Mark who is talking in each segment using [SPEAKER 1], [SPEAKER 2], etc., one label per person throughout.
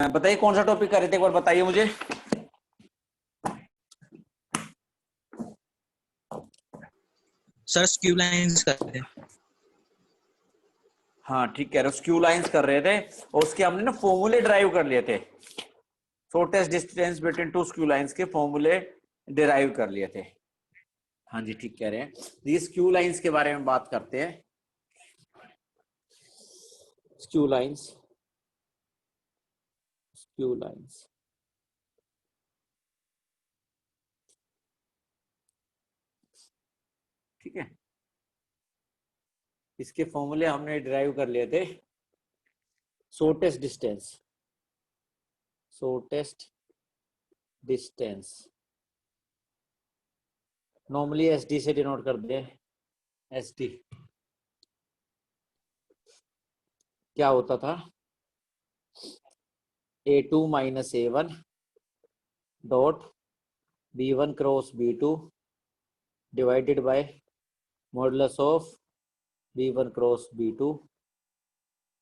[SPEAKER 1] बताइए कौन सा टॉपिक कर रहे थे, एक बार बताइए मुझे।
[SPEAKER 2] सर स्क्यू लाइंस करते हैं।
[SPEAKER 1] हाँ ठीक कह रहे हो, स्क्यू लाइंस कर रहे थे और उसके हमने ना फॉर्मूले ड्राइव कर लिए थे। Shortest distance between to skew lines के फॉर्मूले डिराइव कर लिए थे। हाँ जी ठीक कह रहे हैं। ये स्क्यू लाइंस के बारे में बात करते हैं। स्क्यू लाइंस, स्क्यू लाइंस ठीक है। इसके फॉर्मूले हमने डिराइव कर लिए थे। Shortest distance, shortest distance normally SD से डिनोट कर दे। एसडी क्या होता था? A2 minus A1 dot B1 cross B2 divided by modulus of B1 cross B2।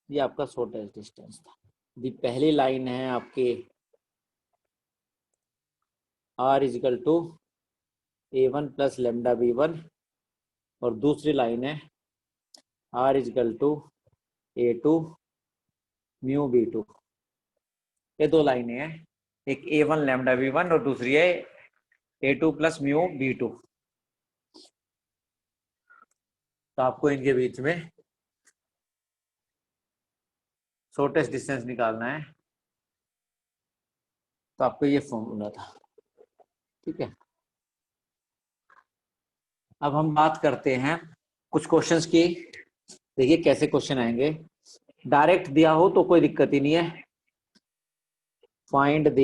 [SPEAKER 1] ये आपका शॉर्टेस्ट डिस्टेंस था। ये पहली लाइन है आपके R is equal to A1 plus lambda B1 और दूसरी लाइन है R is equal to A2 mu B2। ये दो लाइनें हैं, एक A1 लेमडा B1 और दूसरी है A2 प्लस म्यू B2। तो आपको इनके बीच में शॉर्टेस्ट डिस्टेंस निकालना है। तो आपको ये फॉर्मूला था, ठीक है। अब हम बात करते हैं कुछ क्वेश्चंस की। देखिए कैसे क्वेश्चन आएंगे। डायरेक्ट दिया हो तो कोई दिक्कत ही नहीं है। Find the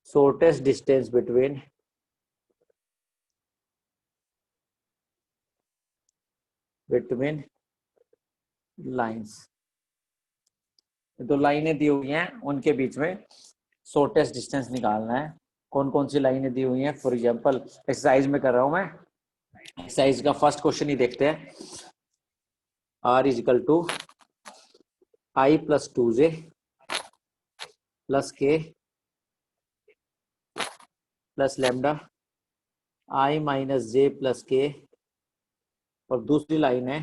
[SPEAKER 1] shortest distance between lines. दो लाइनें दी हुई हैं, उनके बीच में शॉर्टेस्ट डिस्टेंस निकालना है। कौन कौन सी लाइनें दी हुई हैं? फॉर एग्जांपल एक्सरसाइज में कर रहा हूं मैं। एक्सरसाइज का फर्स्ट क्वेश्चन ही देखते हैं। R is equal to I plus 2J plus K plus lambda I minus J plus K और दूसरी लाइन है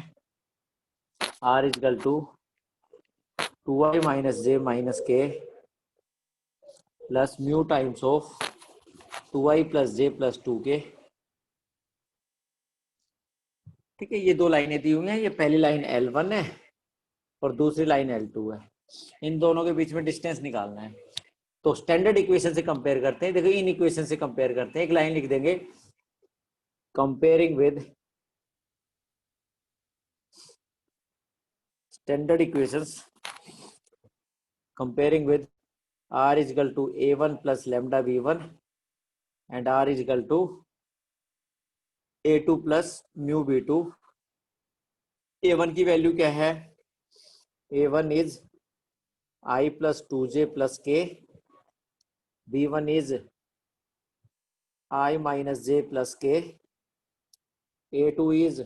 [SPEAKER 1] R is equal to 2I minus J minus K plus mu times of 2I plus J plus 2K। ठीक है, ये दो लाइनें दी हुई हैं। ये पहली लाइन L1 है और दूसरी लाइन L2 है। इन दोनों के बीच में डिस्टेंस निकालना है। तो स्टैंडर्ड इक्वेशन से कंपेयर करते हैं। देखो इन इक्वेशन से कंपेयर करते हैं। एक लाइन लिख देंगे comparing with standard equations, comparing with R is equal to A1 plus lambda B1 and R is equal to A2 plus mu B2। A1 की वैल्यू क्या है? A1 is I plus 2J plus K, B1 is I minus J plus K, A2 is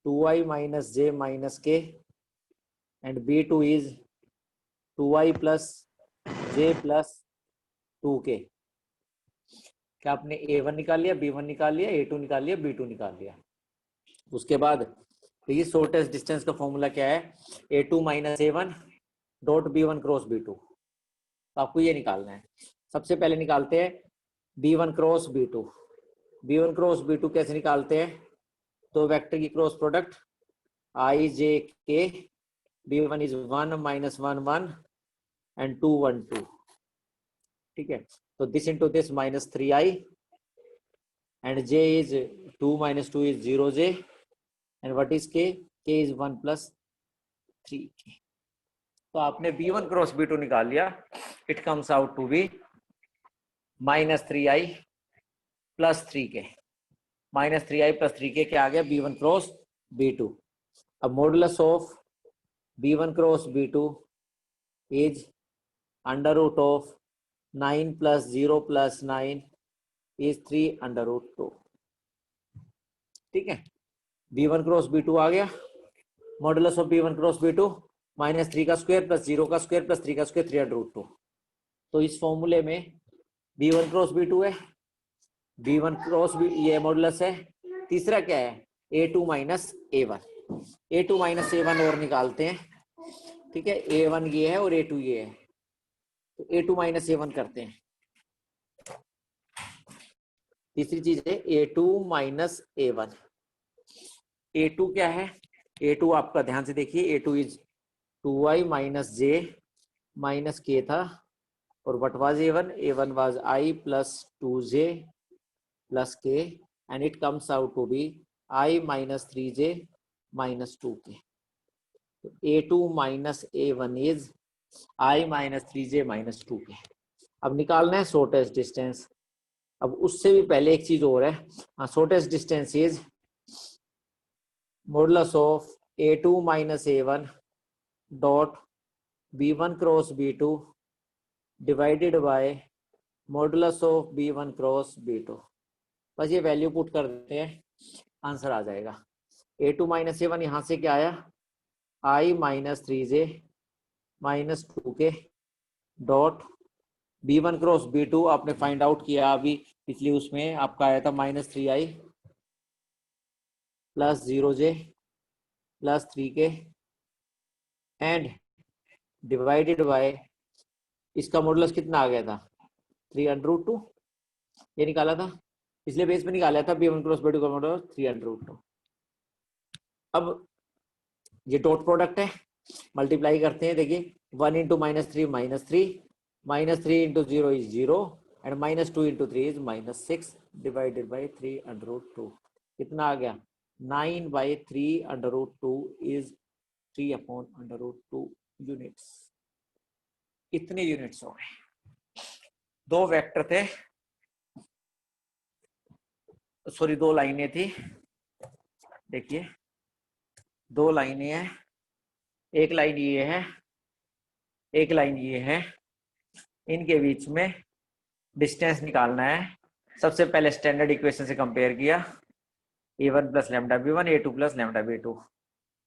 [SPEAKER 1] 2I minus J minus K and B2 is 2I plus J plus 2K। क्या आपने A1 निकाल लिया, B1 निकाल लिया, A2 निकाल लिया, B2 निकाल लिया। उसके बाद देखिए शॉर्टेस्ट डिस्टेंस का फॉर्मूला क्या है? A2 minus A1 dot B1 cross B2। तो आपको ये निकालना है। सबसे पहले निकालते हैं B1 cross B2। B1 cross B2 कैसे निकालते हैं? तो वेक्टर की cross product I J K, B1 is 1 minus 1 1 and 2 1 2। ठीक है, तो this into this minus 3I and J is 2 minus 2 is 0J and what is K? K is 1 plus 3K। तो आपने B1 क्रॉस B2 निकाल लिया। It comes out to be minus 3I plus 3K। Minus 3I plus 3K क्या आ गया? B1 cross B2। अब modulus of B1 cross B2 is under root of 9 plus 0 plus 9 is 3 under root 2। ठीक है, B1 cross B2 आ गया। Modulus of B1 cross B2 -3 का square plus 0 का square plus 3 का स्क्वायर 3/√2। तो इस फॉर्मूले में B1 क्रॉस B2 है, B1 क्रॉस B ये मॉडुलस है। तीसरा क्या है, A2 minus A1। A2 minus A1 और निकालते हैं, ठीक है। A1 ये है और A2 ये है, तो A2 माइनस A1 करते हैं। तीसरी चीज है A2 माइनस A1। A2 क्या है, A2 आपका ध्यान से देखिए, A2 is 2i minus j minus k था, और what was A1? A1 was I plus 2j plus k and it comes out to be I minus 3j minus 2k. तो A2 minus A1 is I minus 3j minus 2k. अब निकालना है shortest distance. अब उससे भी पहले एक चीज और है, shortest distance is modulus of A2 minus A1 dot B1 cross B2 divided by modulus of B1 cross B2। बस ये वैल्यू पुट कर देते हैं, आंसर आ जाएगा। A2 माइनस A1 यहाँ से क्या आया, I minus 3j minus 2k dot B1 cross B2 आपने फाइंड आउट किया अभी पिछली उसमें, आपका आया था -3i plus 0j plus 3k and divided by, इसका मॉडुलस कितना आ गया था, 3/√2। ये निकाला था पिछले पेज में, निकाला था B1 क्रॉस B2 का मॉडुलस 3/√2। अब ये डॉट प्रोडक्ट है, मल्टीप्लाई करते हैं। देखिए 1 into -3 -3, -3 into 0 is 0 and -2 into 3 is -6 divided by 3/√2। कितना आ गया, 9/3/√2 इज 3/√2 यूनिट्स। इतने यूनिट्स हो गए। दो वेक्टर थे, सॉरी 2 लाइनें थी। देखिए 2 लाइनें हैं, एक लाइन ये है, एक लाइन ये है, इनके बीच में डिस्टेंस निकालना है। सबसे पहले स्टैंडर्ड इक्वेशन से कंपेयर किया, a1 plus lambda b1 a2 plus lambda b2।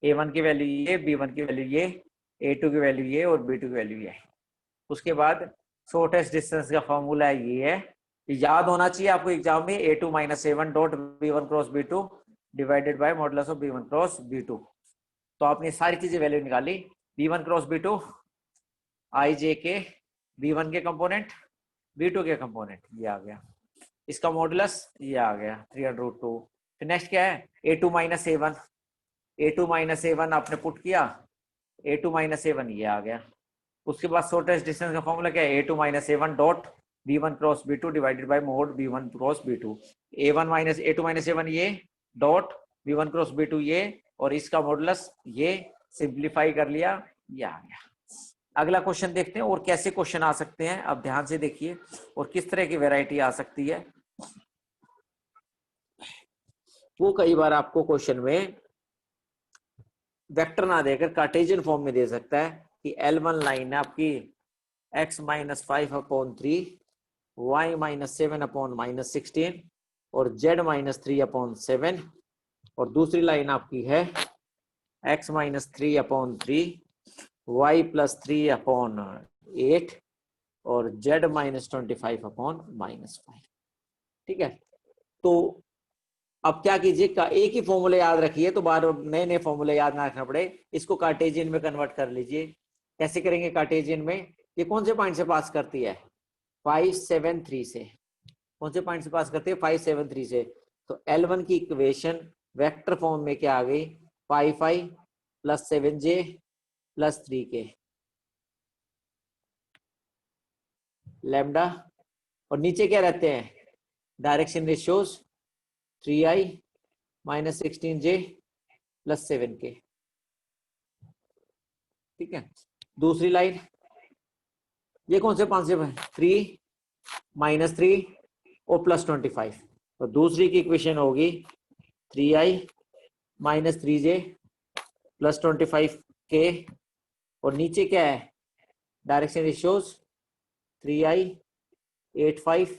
[SPEAKER 1] a1 की वैल्यू ये, b1 की वैल्यू ये, a2 की वैल्यू ये और b2 की वैल्यू ये। उसके बाद शॉर्टेस्ट डिस्टेंस का फॉर्मूला ये है, याद होना चाहिए आपको एग्जाम में, A2 minus A1 dot B1 cross B2 divided by modulus of B1 cross B2। तो आपने सारी चीजें वैल्यू निकाली, B1 cross B2 I J के, B1 के कंपोनेंट B2 के कंपोनेंट, ये आ गया। इसका मॉडुलस ये आ गया 3/√2। फिर नेक्स्ट क्या है, A2 minus A1, A2 minus A1 आपने पुट किया, A2 माइनस A1 ये आ गया। उसके बाद शॉर्टेस्ट डिस्टेंस का फॉर्मूला क्या है, A2 minus A1 dot B1 cross B2 divided by mode B1 cross B2। A1 minus A2 minus A1 ये डॉट B1 क्रॉस B2 ये, और इसका मॉडुलस ये, सिंप्लीफाई कर लिया, ये आ गया। अगला क्वेश्चन देखते हैं और कैसे क्वेश्चन आ सकते हैं, अब ध्यान से देखिए, और किस तरह की वैरायटी आ सकती है। वो कई बार आपको क्वेश्चन में वेक्टर ना देकर कार्टेशियन फॉर्म में दे सकता है कि L1 लाइन है आपकी x माइनस 5/3, y माइनस 7/-16 और z माइनस 3/7, और दूसरी लाइन आपकी है x माइनस 3/3, y प्लस 3/8 और z माइनस 25/-5। ठीक है, तो अब क्या कीजिए, एक ही फॉर्मूले याद रखिए, तो बार नए नए फॉर्मूले याद ना रखना पड़े, इसको कार्टेशियन में कन्वर्ट कर लीजिए। कैसे करेंगे कार्टेशियन में, ये कौन से पॉइंट से पास करती है, 5 7 3 से। कौन से पॉइंट से पास करती है, 5 7 3 से। तो L1 की इक्वेशन वेक्टर फॉर्म में क्या आ गई, 5i plus 7j plus 3k lambda, और नीचे क्या रहते हैं, direction ratios 3i minus 16j plus 7k। ठीक है, दूसरी लाइन ये कौन से 5 से 3 माइनस 3 और प्लस 25। तो दूसरी की इक्वेशन होगी 3i minus 3j plus 25k, और नीचे क्या है, direction ratios 3i 8 5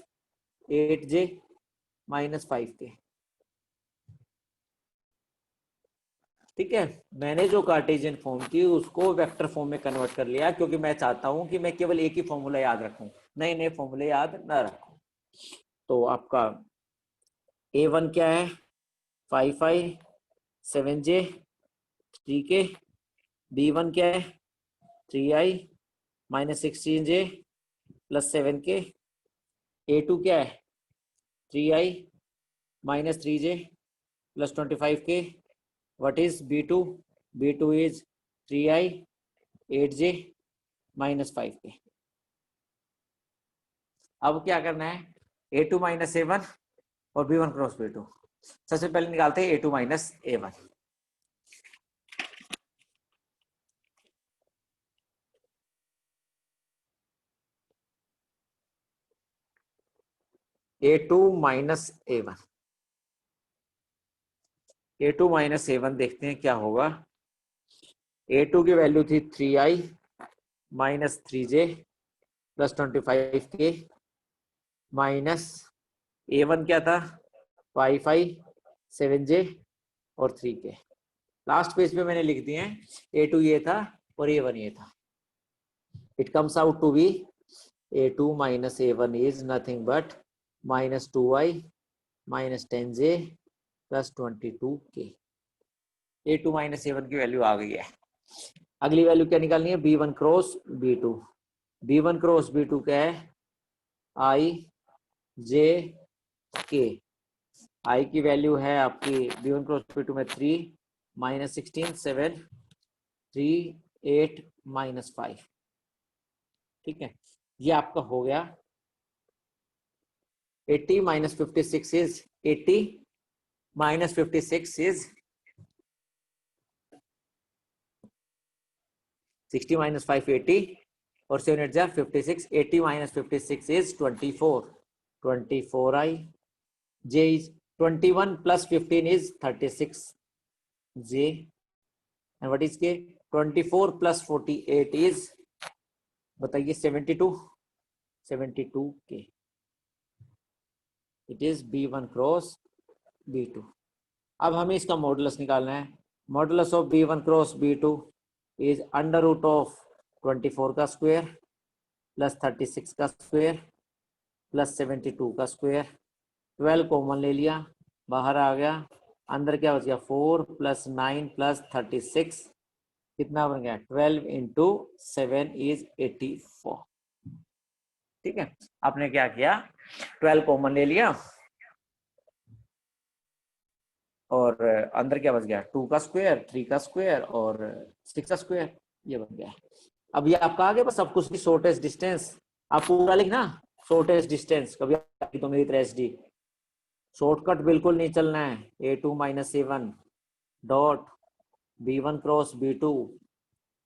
[SPEAKER 1] 8j minus 5k। ठीक है, मैंने जो कार्टेशियन फॉर्म थी उसको वेक्टर फॉर्म में कन्वर्ट कर लिया, क्योंकि मैं चाहता हूं कि मैं केवल एक ही फॉर्मूला याद रखूं, नए नए फॉर्मूले याद ना रखूं। तो आपका A1 क्या है, 5i 7j 3k। B1 क्या है, 3i minus 16j plus 7k। A2 क्या है, 3i minus 3j plus 25k। What is B2? B2 is 3i 8j minus 5k। अब क्या करना है, A2 माइनस A1 और B1 क्रॉस B2। सबसे पहले निकालते हैं A2 minus A1। A2 minus A1, A2 minus A1 देखते हैं क्या होगा। A2 की वैल्यू थी 3i minus 3j plus 25k minus A1 क्या था, 5i 7j और 3k। लास्ट पेज पे मैंने लिख दिए हैं, A2 ये था और A1 ये था। It comes out to be A2 minus A1 is nothing but minus 2i minus 10j plus 22k। A2 minus A1 की वैल्यू आ गई है। अगली वैल्यू क्या निकालनी है, B1 cross B2। B1 cross B2 क्या है, i j k। i की वैल्यू है आपकी B1 क्रॉस B2 में 3 माइनस 16 7 3 8 माइनस 5। ठीक है, ये आपका हो गया। 80 minus 56 is 80 minus 56 is 60 minus 5 80 और 7 8 जा 56। 80 minus 56 is 24। 24i j is 21 plus 15 is 36 j, and what is k, 24 plus 48 is बताइए 72 k। It is B1 cross B2। अब हमें इसका मॉडुलस निकालना है। Modulus of B1 cross B2 is under root of 24 का square plus 36 का square plus 72 का square. 12 common ले लिया, बाहर आ गया, अंदर क्या बच गया, 4 प्लस 9 प्लस 36 कितना बन गया, 12 इंटू 7 इज 84। ठीक है, आपने क्या किया, 12 कॉमन ले लिया और अंदर क्या बच गया, 2 का स्क्वायर 3 का स्क्वायर और 6 का स्क्वायर, ये बन गया। अब ये आपका आ गया बस, सब कुछ की शॉर्टेस्ट डिस्टेंस आप पूरा लिखना, शॉर्टेस्ट डिस्टेंस कभी तो मेरी तरह SD शॉर्टकट बिल्कुल नहीं चलना है। A2 minus A1 dot B1 cross B2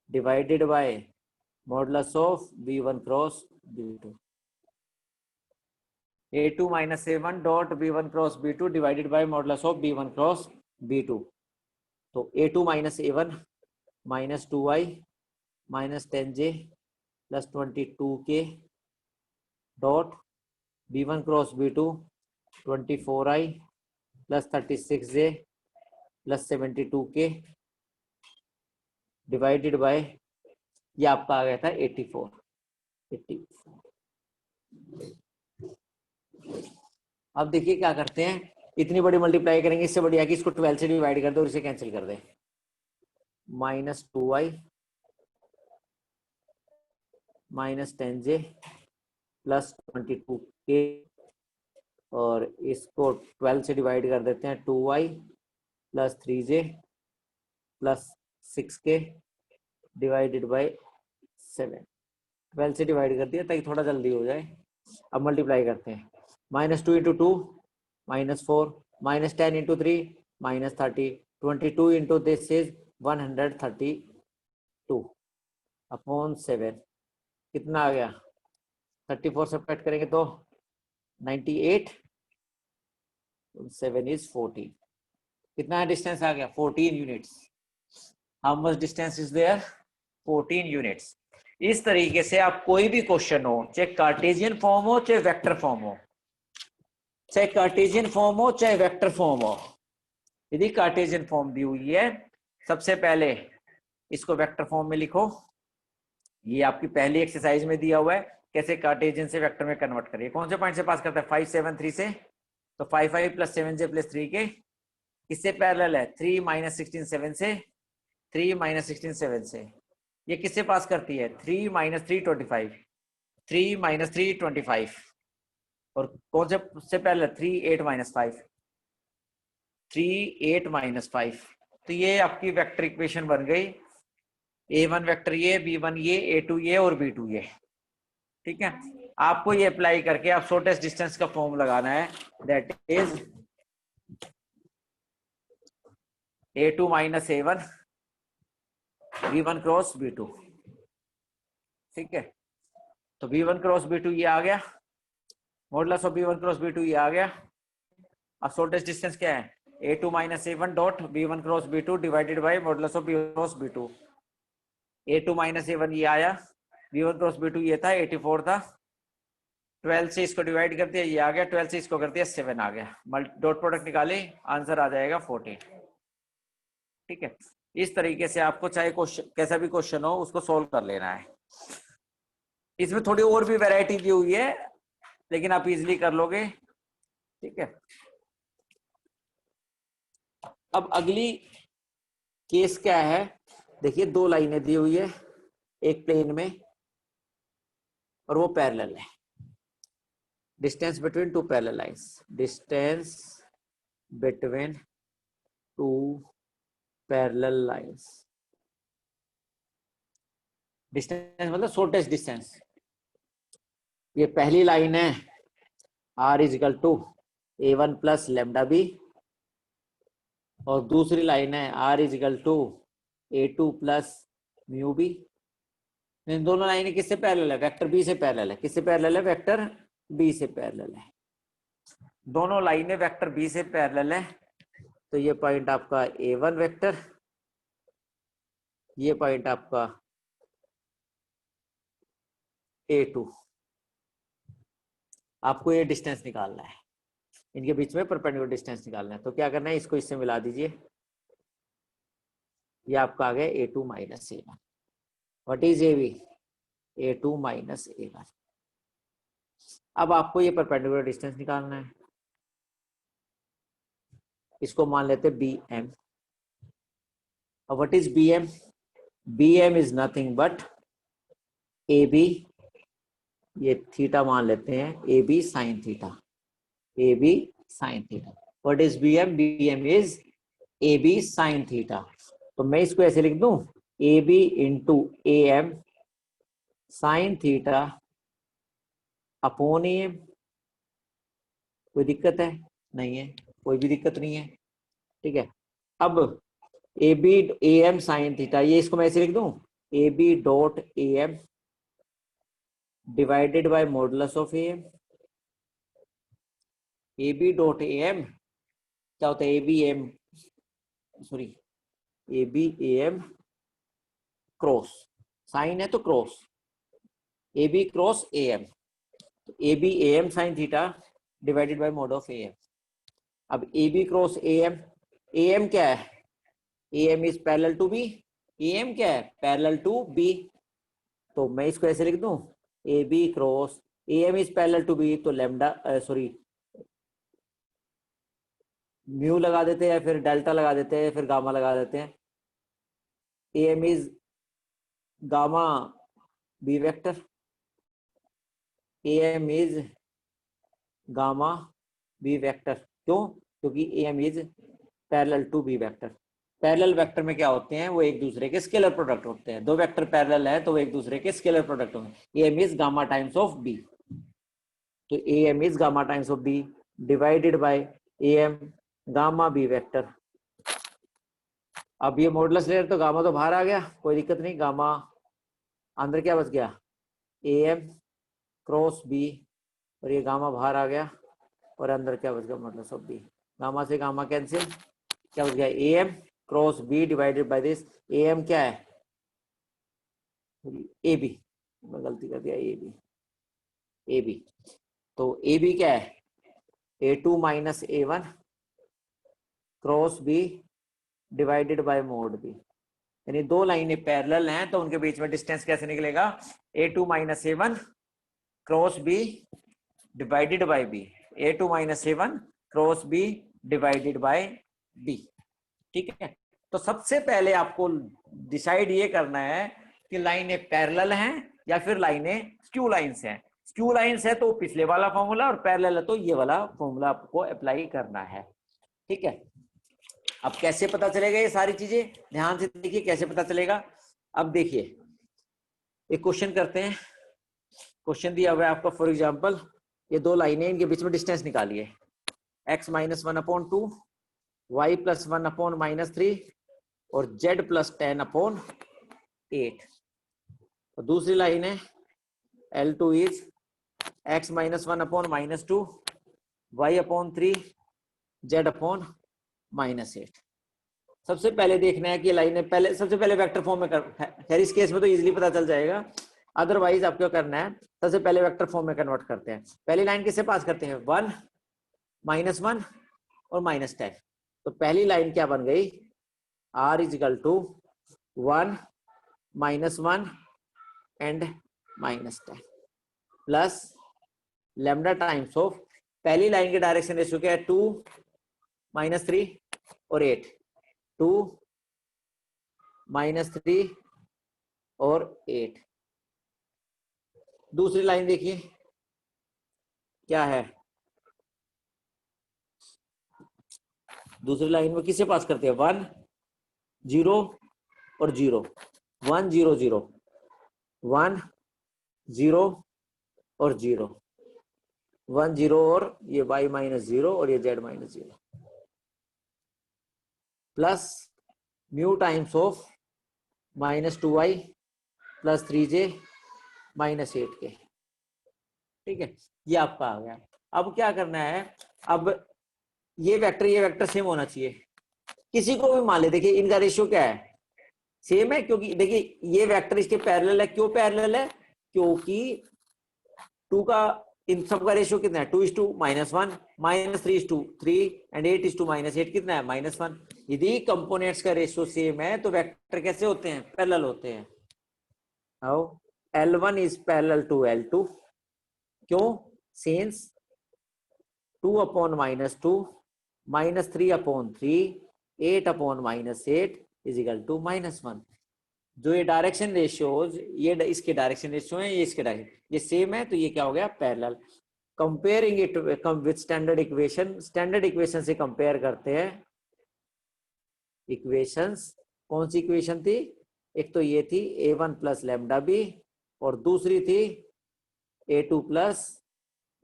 [SPEAKER 1] divided by modulus of B1 cross B2। A2 minus A1 dot B1 cross B2 divided by modulus of B1 cross B2। तो A2 minus A1 minus 2i minus 10j plus 22k dot B1 cross B2 24i plus 36j plus 72k divided by, ये आपका आ गया था 84। अब देखिए क्या करते हैं, इतनी बड़ी मल्टीप्लाई करेंगे, इससे बढ़िया कि इसको 12 से डिवाइड कर दो और इसे कैंसिल कर दे। Minus 2i minus 10j plus 22k और इसको 12 से डिवाइड कर देते हैं, 2i plus 3j plus 6k divided by 7। 12 से डिवाइड कर दिया ताकि थोड़ा जल्दी हो जाए। अब मल्टीप्लाई करते हैं, minus 2 into 2 minus 4 minus 10 into 3 minus 30 22 into this is 132 upon 7 कितना आ गया, 34 से कट करेंगे तो 98 7 इज 14। कितना डिस्टेंस आ गया, 14 units. How much distance is there, 14 units. इस तरीके से आप कोई भी क्वेश्चन हो, चाहे कार्टेशियन फॉर्म हो चाहे वेक्टर फॉर्म हो, चाहे कार्टेशियन फॉर्म हो चाहे वेक्टर फॉर्म हो, यदि कार्टेशियन फॉर्म दी हुई है सबसे पहले इसको वेक्टर फॉर्म में लिखो। ये आपकी पहली एक्सरसाइज में दिया हुआ है कैसे कार्टेशियन से वेक्टर में कन्वर्ट करिए। कौन से पॉइंट से पास करता है? 5 7 3 से। तो 5 5 प्लस 7 j प्लस 3 के किससे पैरेलल है? 3 माइनस 16 7 से। 3 माइनस 16 7 से। ये किससे पास करती है? 3 माइनस 3 25। 3 माइनस 3 25। और कौन से पैरेलल? 3 8 माइनस 5। 3 8 माइनस 5। तो ये आपकी वेक्टर इक्वेशन बन गई। A1 वेक्टर ये, B1 ये, A2 ये और B2 ये। ठीक है, आपको ये अप्लाई करके आप शॉर्टेस्ट डिस्टेंस का फॉर्म लगाना है, that is A2 minus A1 B1 cross B2। ठीक है, तो B1 क्रॉस B2 ये आ गया, modulus of B1 cross B2 ये आ गया। अब शॉर्टेस्ट डिस्टेंस क्या है? A2 minus A1 dot B1 cross B2 divided by modulus of B1 cross B2। A2 minus A1 ये आया, B1 क्रॉस B2 ये था 84 था, 12 से इसको डिवाइड कर दिया ये आ गया, 12 से इसको कर दिया 7 आ गया, डॉट प्रोडक्ट निकाले आंसर आ जाएगा 14। ठीक है, इस तरीके से आपको चाहे क्वेश्चन कैसा भी क्वेश्चन हो उसको सोल्व कर लेना है। इसमें थोड़ी और भी वैरायटी दी हुई है लेकिन आप इजीली कर लोगे। ठीक है, अब अगली केस क्या है? देखिए दो लाइनें दी हुई है एक प्लेन में और वो पैरेलल है। Distance between two parallel lines, distance between two parallel lines. Distance मतलब शॉर्टेस्ट डिस्टेंस। ये पहली लाइन है r is equal to A1 plus lambda B, और दूसरी लाइन है r is equal to A2 plus mu B. इन दोनों लाइनें किससे पैरेलल है? वेक्टर बी से पैरेलल है। किससे पैरेलल है? वेक्टर बी से पैरेलल है। दोनों लाइनें वेक्टर बी से पैरेलल है, तो ये पॉइंट आपका A1 वेक्टर, ये पॉइंट आपका A2। आपको ये डिस्टेंस निकालना है, इनके बीच में परपेंडिकुलर डिस्टेंस निकालना है। तो क्या करना है, इसको इससे मिला दीजिए, ये आपका आ गया A2 minus A1। What is AB? A2 minus A1। अब आपको ये परपेंडिकुलर डिस्टेंस निकालना है, इसको मान लेते हैं BM। अब what is BM? BM is nothing but AB, ये थीटा मान लेते हैं, AB sine theta, AB sine theta. What is BM? BM is AB sine theta. तो मैं इसको ऐसे लिख दूं, AB into AM sine theta upon AM। कोई दिक्कत है? नहीं है, कोई भी दिक्कत नहीं है। ठीक है, अब AB AM साइन थीटा, ये इसको मैं ऐसे लिख दूं, AB dot AM divided by modulus of AM। AB dot AM क्या होता है? AB AM sorry AB AM cross, sine है तो क्रॉस, AB क्रॉस AM, तो AB AM sine theta divided by mod of AM। अब AB cross AM, AM क्या है? AM is parallel to B। AM क्या है? Parallel to B। तो मैं इसको ऐसे लिख दूं, AB cross AM is parallel to B, तो लेमडा सॉरी म्यू लगा देते हैं या फिर डेल्टा लगा देते हैं या फिर गामा लगा देते हैं। AM is gamma B vector, AM is gamma B vector. क्यों? क्योंकि AM is parallel to B vector. Parallel vector में क्या होते हैं? वो एक दूसरे के स्केलर प्रोडक्ट होते हैं। दो वेक्टर पैरेलल है तो वो एक दूसरे के स्केलर प्रोडक्ट होंगे। AM is gamma times of B, तो AM is gamma times of B divided bye AM gamma B vector. अब ये मॉडुलस लेयर तो गामा तो बाहर आ गया, कोई दिक्कत नहीं, गामा अंदर क्या बच गया? AM क्रॉस B, और ये गामा बाहर आ गया और अंदर क्या बच गया? Modulus of B। गामा से गामा कैंसिल, क्या बच गया? AM cross B divided by this. AM क्या है? AB, मैं गलती कर दिया, AB। तो AB क्या है? A2 minus A1 cross B divided by mod B. यानी दो लाइनें पैरेलल हैं तो उनके बीच में डिस्टेंस कैसे निकलेगा, A2 minus A1 cross B divided by B, A2 minus A1 cross B divided by B. ठीक है, तो सबसे पहले आपको डिसाइड ये करना है कि लाइनें पैरेलल हैं या फिर लाइनें स्क्यू लाइंस हैं। स्क्यू लाइंस है तो पिछले वाला फॉर्मूला, और पैरेलल है तो ये वाला फॉर्मूला आपको अप्लाई करना है। ठीक है, अब कैसे पता चलेगा ये सारी चीजें, ध्यान से देखिए कैसे पता चलेगा। अब देखिए एक क्वेश्चन करते हैं। क्वेश्चन दिया हुआ है आपका, फॉर एग्जांपल ये दो लाइनें, इनके बीच में डिस्टेंस निकालिए, x माइनस 1/2, y प्लस 1/-3 और z प्लस 10/8। तो दूसरी लाइन है L2 is x minus 1/-2, y/3, z/-8। सबसे पहले देखना है कि लाइनें पहले, सबसे पहले वेक्टर फॉर्म में खैर इस केस में तो इजीली पता चल जाएगा, अदरवाइज आपको क्या करना है, सबसे पहले वेक्टर फॉर्म में कन्वर्ट करते हैं। पहली लाइन किससे पास करते हैं, 1, -1 और -10। तो पहली लाइन क्या बन गई, r is equal to 1, -1 and -10 plus lambda times of, पहली लाइन के डायरेक्शन रेशियो क्या है, 2, -3 और 8, 2, -3 और 8। दूसरी लाइन देखिए क्या है, दूसरी लाइन में किसे पास करते हैं, 1, 0 और 0, 1, 0, 0, 1, 0 और 0, 1, 0 और ये y-0 और ये z-0 plus mu times of -2y plus 3j -8k। ठीक है, ये आपका आ गया। अब क्या करना है, अब ये वेक्टर सेम होना चाहिए, किसी को भी मान ले, देखिए इनका रेशियो क्या है, सेम है, क्योंकि देखिए ये वेक्टर इसके पैरेलल है। क्यों पैरेलल है, क्योंकि 2 का इन सब का रेशियो कितना है, 2:-1, -3:3 एंड 8:-8 कितना है, -1। यदि कंपोनेंट्स का रेशियो सेम है तो वेक्टर कैसे होते हैं, पैरेलल होते हैं। How, L1 is parallel to L2, क्यों, सिंस 2/-2 -3/3 8/-8 इज इक्वल टू -1। जो ये डायरेक्शन रेशियोज, ये इसके डायरेक्शन रेशियो है, ये इसके डायरेक्शन, ये सेम है, तो ये क्या हो गया, parallel. Comparing it with standard equation, standard equation से कंपेयर करते हैं। इक्वेशंस, कौन सी इक्वेशन थी, एक तो ये थी A1 प्लस लैम्डा बी और दूसरी थी A2 प्लस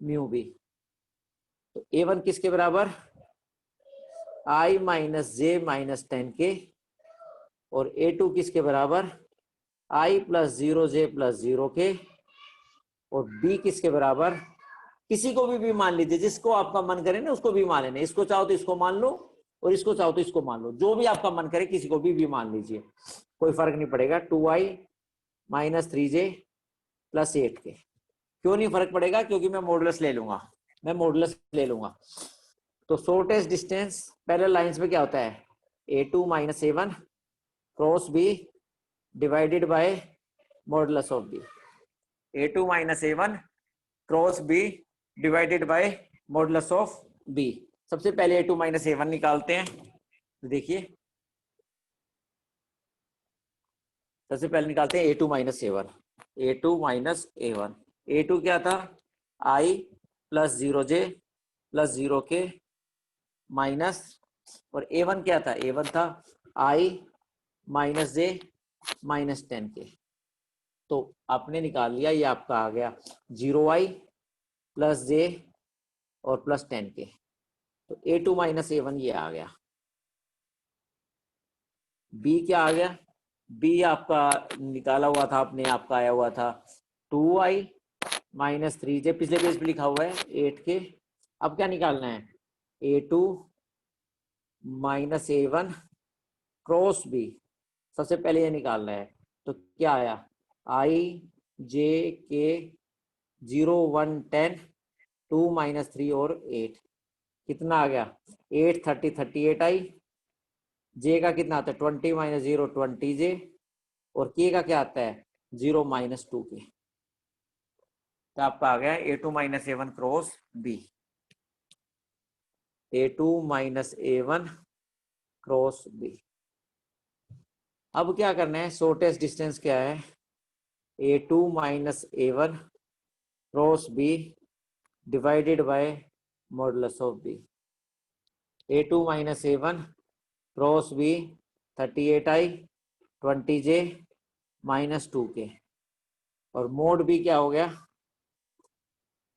[SPEAKER 1] म्यू बी। तो A1 किसके बराबर, I minus J minus 10k और A2 किसके बराबर, I plus 0j plus 0k और B किसके बराबर, किसी को भी मान लीजिए, जिसको आपका मन करे ना उसको भी मान लेना, इसको चाहो तो इसको मान लो और इसको चाहो तो इसको मान लो, जो भी आपका मन करे किसी को भी मान लीजिए, कोई फर्क नहीं पड़ेगा। 2i minus 3j plus 8k, क्यों नहीं फर्क पड़ेगा, क्योंकि मैं मॉडुलस ले लूंगा, मैं मॉडुलस ले लूंगा। तो शॉर्टेस्ट डिस्टेंस पैरेलल लाइंस में क्या होता है, A2 minus A1 cross B divided by modulus of B, A2 minus A1 cross B divided by modulus of B। सबसे पहले A2 माइनस A1 निकालते हैं, तो देखिए सबसे पहले निकालते हैं A2 minus A1, A2 minus A1, A2 क्या था, I plus 0j plus 0k minus, और A1 क्या था, A1 था I minus j minus 10k। तो आपने निकाल लिया, ये आपका आ गया 0i प्लस j और प्लस 10k। तो A2 माइनस A1 ये आ गया। B क्या आ गया, B आपका निकाला हुआ था आपने, आपका आया हुआ था 2i माइनस 3j, पिछले पेज पे लिखा हुआ है 8k। अब क्या निकालना है, A2 minus A1 cross B, सबसे पहले ये निकालना है। तो क्या आया, I j k 0 1 10 2 माइनस 3 और 8, कितना आ गया 8 30 38 आई जे का कितना आता है 20 माइनस 0 20 जे, और के का क्या आता है 0 माइनस 2 के। तो आपका आ गया A2 minus A1 cross B, A2 minus A1 cross B। अब क्या करना है, शॉर्टेस्ट डिस्टेंस क्या है A2 minus A1 cross B divided by modulus of B। A2 minus A1 cross B 38i 20j minus 2k, और mode B क्या हो गया,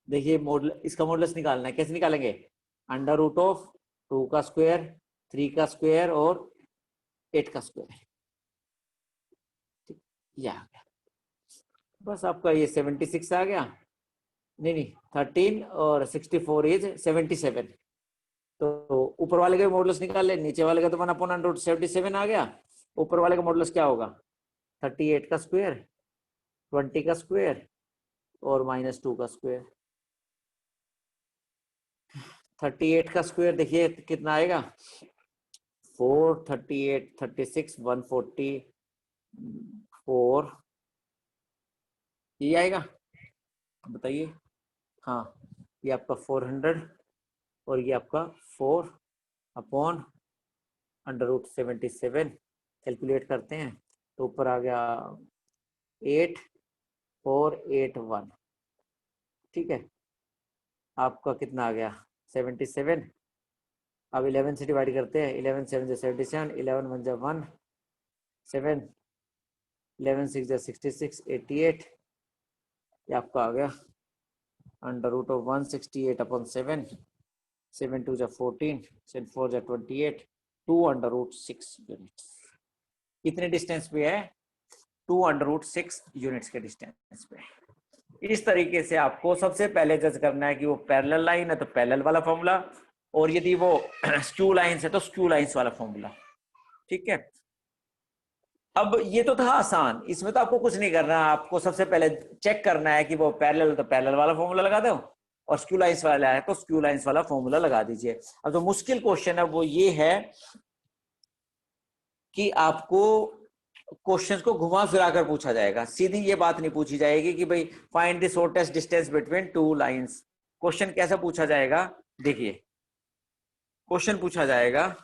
[SPEAKER 1] देखिए मॉडल, इसका मॉडुलस निकालना है, कैसे निकालेंगे, अंडर रूट ऑफ 2 का स्क्वायर 3 का स्क्वायर और 8 का स्क्वायर। ये आ गया, बस आपका ये 76 आ गया, नहीं 13 और 64 इज 77। तो ऊपर वाले का मॉडुलस निकाल ले, नीचे वाले का तो 1/√77 आ गया, ऊपर वाले का मॉडुलस क्या होगा 38 का स्क्वायर 20 का स्क्वायर और माइनस 2 का स्क्वायर। 38 का स्क्वायर देखिए कितना आएगा 4 38 36 144, ये आएगा, बताइए। हाँ, ये आपका 400 और ये आपका 4/√77 कैलकुलेट करते हैं तो ऊपर आ गया 8481। ठीक है, आपका कितना आ गया 77। अब 11 से डिवाइड करते हैं, 11 7 से 77, 11 1 जा 1 7, 11 6 जा 66 88, ये आपका आ गया √168/7, 7 2 जा 14, 7 4 जा 28, 2/6 यूनिट्स। कितने डिस्टेंस पे है 2/6 यूनिट्स के डिस्टेंस पे। इस तरीके से आपको सबसे पहले जज करना है कि वो पैरेलल लाइन है तो पैरेलल वाला फॉर्मूला, और यदि वो स्क्यू लाइंस है तो स्क्यू लाइंस वाला फॉर्मूला। ठीक है, अब ये तो था आसान, इसमें तो आपको कुछ नहीं करना, आपको सबसे पहले चेक करना है कि वो पैरेलल तो पैरेलल वाला फॉर्मूला लगा दो, और स्क्यू लाइंस वाला है तो स्क्यू लाइंस वाला फॉर्मूला लगा दीजिए। अब जो मुश्किल क्वेश्चन है वो ये है कि आपको क्वेश्चंस को घुमा फिरा कर पूछा जाएगा, सीधी ये बात नहीं पूछी जाएगी कि भाई find the shortest distance between two lines. Question कैसा पूछा जाएगा, देखिए क्वेश्चन पूछा जाएगा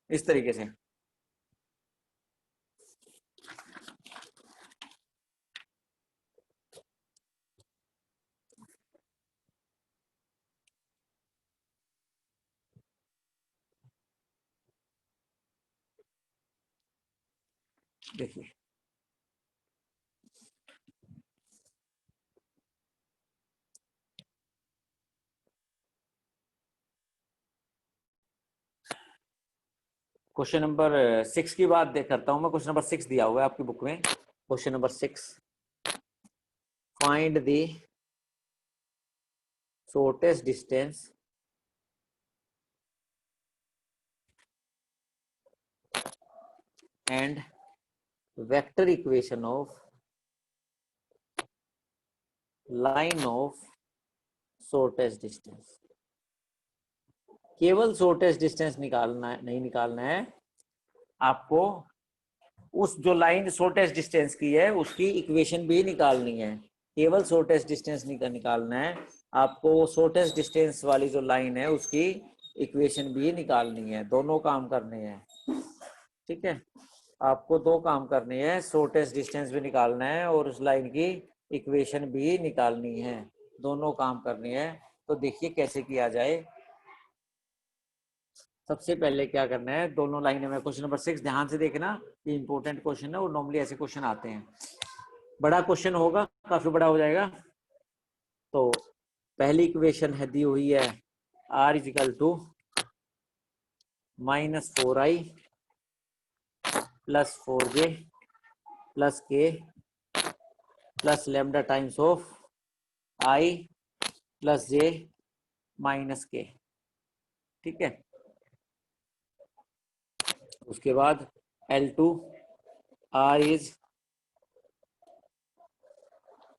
[SPEAKER 1] इस तरीके से, देखिए क्वेश्चन नंबर 6 की बात देख करता हूं मैं, क्वेश्चन नंबर 6 दिया हुआ है आपकी बुक में, question number 6, find the shortest distance and vector equation of line of shortest distance. केवल शॉर्टेस्ट डिस्टेंस निकालना है, नहीं निकालना है आपको, उस जो लाइन शॉर्टेस्ट डिस्टेंस की है उसकी इक्वेशन भी निकालनी है। केवल शॉर्टेस्ट डिस्टेंस निकालना है आपको, शॉर्टेस्ट डिस्टेंस वाली जो लाइन है उसकी इक्वेशन भी निकालनी है, दोनों काम करने हैं। ठीक है, आपको दो काम करने हैं, शॉर्टेस्ट डिस्टेंस भी निकालना है और उस लाइन की इक्वेशन भी निकालनी है, दोनों काम करनी है। तो देखिए कैसे किया जाए। सबसे पहले क्या करना है, दोनों लाइनें में, क्वेश्चन नंबर 6 ध्यान से देखना, ये इंपॉर्टेंट क्वेश्चन है और नॉर्मली ऐसे क्वेश्चन आते हैं, बड़ा क्वेश्चन होगा, काफी बड़ा हो जाएगा। तो पहली इक्वेशन है दी हुई है r is equal to -4i plus 4j plus k plus lambda times of i plus j minus k। ठीक है, उसके बाद L2 r इज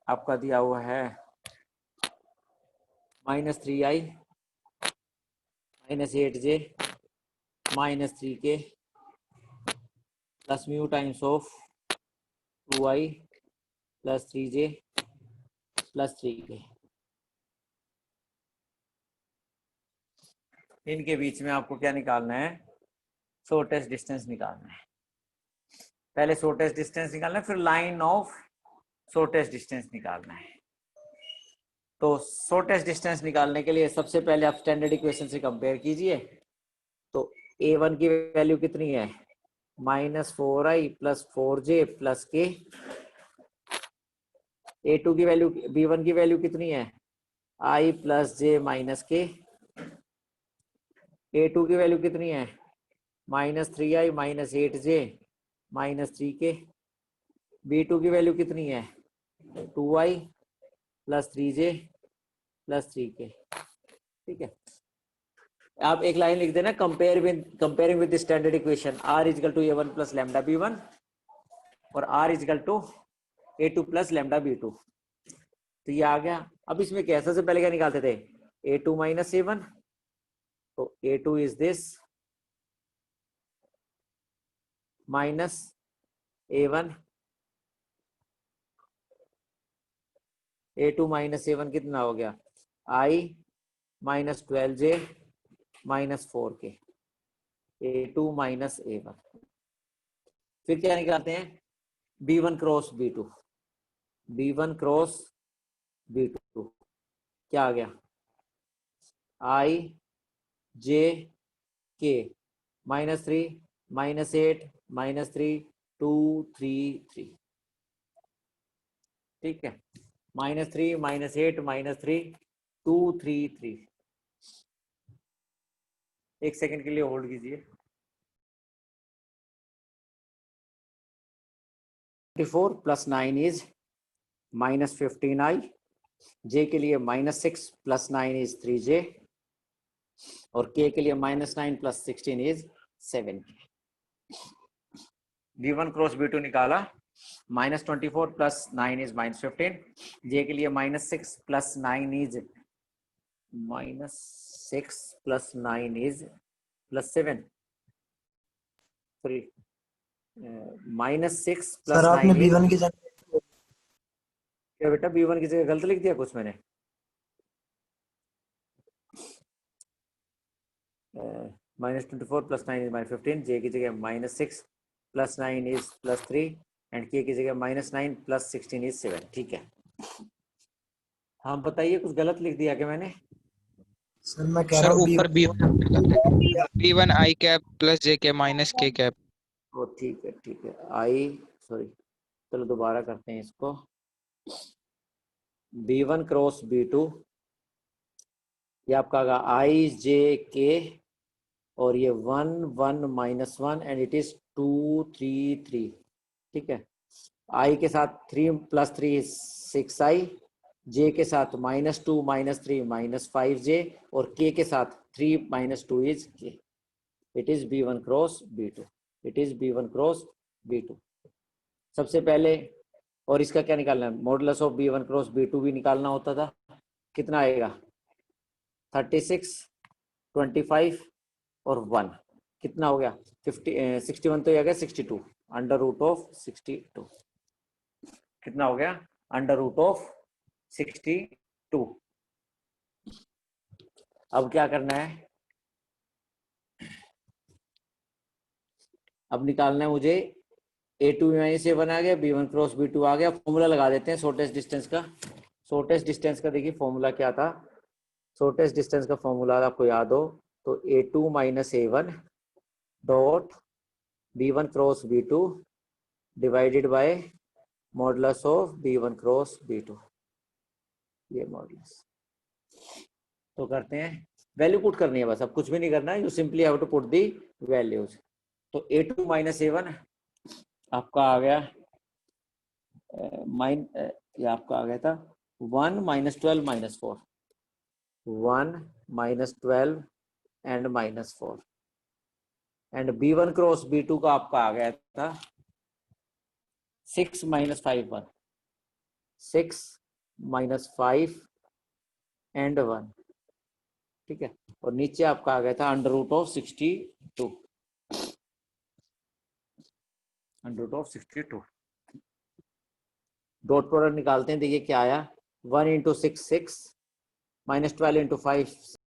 [SPEAKER 1] आपका दिया हुआ है -3i -8j -3k plus mu times of 2i plus 3j plus 3k। इनके बीच में आपको क्या निकालना है? शॉर्टेस्ट डिस्टेंस निकालना है। पहले शॉर्टेस्ट डिस्टेंस निकालना है, फिर लाइन ऑफ शॉर्टेस्ट डिस्टेंस निकालना है। तो शॉर्टेस्ट डिस्टेंस निकालने के लिए सबसे पहले आप स्टैंडर्ड इक्वेशन से कंपेयर कीजिए। तो a1 की वैल्यू कितनी है? -4i plus 4j plus k। a2 की वैल्यू, b1 की वैल्यू कितनी है? i plus j minus k। a2 की वैल्यू कितनी है? -3i minus 8j minus 3k। b2 की वैल्यू कितनी है? 2i plus 3j plus 3k। ठीक है, आप एक लाइन लिख देना, comparing with standard equation r is equal to a1 plus lambda b1 और r is equal to a2 plus lambda b2। तो ये आ गया। अब इसमें क्या, सबसे पहले क्या निकालते थे? a2 minus a1। तो a2 is this minus a1। a2 minus a1 कितना हो गया? i minus 12j minus 4k। a2 minus a1। फिर क्या निकालते हैं? b1 cross b2। b1 cross b2 क्या आ गया? i j k -3 -8 -3 2 3 3। ठीक है, -3 -8 -3 2 3 3। एक सेकंड के लिए होल्ड कीजिए। 24 प्लस 9 इज -15i। j के लिए -6 प्लस 9 इज 3j और k के लिए -9 plus 16 is 7। b1 cross b2 निकाला। -24 प्लस 9 इज -15। j के लिए -6 plus 9 is -6 plus 9 is +7। Sorry, -6 plus
[SPEAKER 3] sir आपने
[SPEAKER 1] 9 इज,
[SPEAKER 3] B1 की जगह
[SPEAKER 1] क्या बेटा b1 की जगह गलत लिख दिया कुछ मैंने? -24 प्लस 9 इज -15। j की जगह -6 प्लस 9 इज +3 एंड k की जगह -9 प्लस 16 इज 7। ठीक है, हाँ बताइए, कुछ गलत लिख दिया क्या मैंने?
[SPEAKER 3] सर मैं कह
[SPEAKER 2] सर
[SPEAKER 3] रहा हूँ
[SPEAKER 2] ऊपर B1 I cap plus J cap minus K cap.
[SPEAKER 1] ओ ठीक है ठीक है, आई सॉरी, चलो दोबारा करते हैं इसको। b1 क्रॉस b2 ये आपका आएगा i j k और ये 1 1 -1 एंड इट इज 2 3 3। ठीक है, i के साथ 3 + 3 6i, j के साथ -2 -3 -5j और k के साथ 3 - 2 is k। It is b1 cross b2। It is b1 cross b2 सबसे पहले। और इसका क्या निकालना है? Modulus of b1 cross b2 भी निकालना होता था। कितना आएगा? 36 25 और 1 कितना हो गया? 61 तो ये आ गया 62 √62। कितना हो गया? √62। अब क्या करना है? अब निकालना है मुझे a2 माइनस a1 आ गया, b1 क्रॉस b2 आ गया। फॉर्मूला लगा देते हैं शॉर्टेस्ट डिस्टेंस का। शॉर्टेस्ट डिस्टेंस का देखिए फॉर्मूला क्या था? शॉर्टेस्ट डिस्टेंस का फॉर्मूला आपको याद हो तो a2 minus a1 dot b1 cross b2 divided by modulus of b1 cross b2। ये मॉडुलस तो करते हैं, वैल्यू पुट करनी है बस, अब कुछ भी नहीं करना है। You simply have to put the values. तो a2 माइनस a1 आपका आ गया ये आपका आ गया था 1 -12 -4 1 -12 and -4 and b1 cross b2 का आपका आ गया था 6 - 5 1 6 -5 एंड 1। ठीक है, और नीचे आपका आ गया था √62। √62। डॉट प्रोडक्ट निकालते हैं, देखिए क्या आया, 1 × 6 6 -12 × 5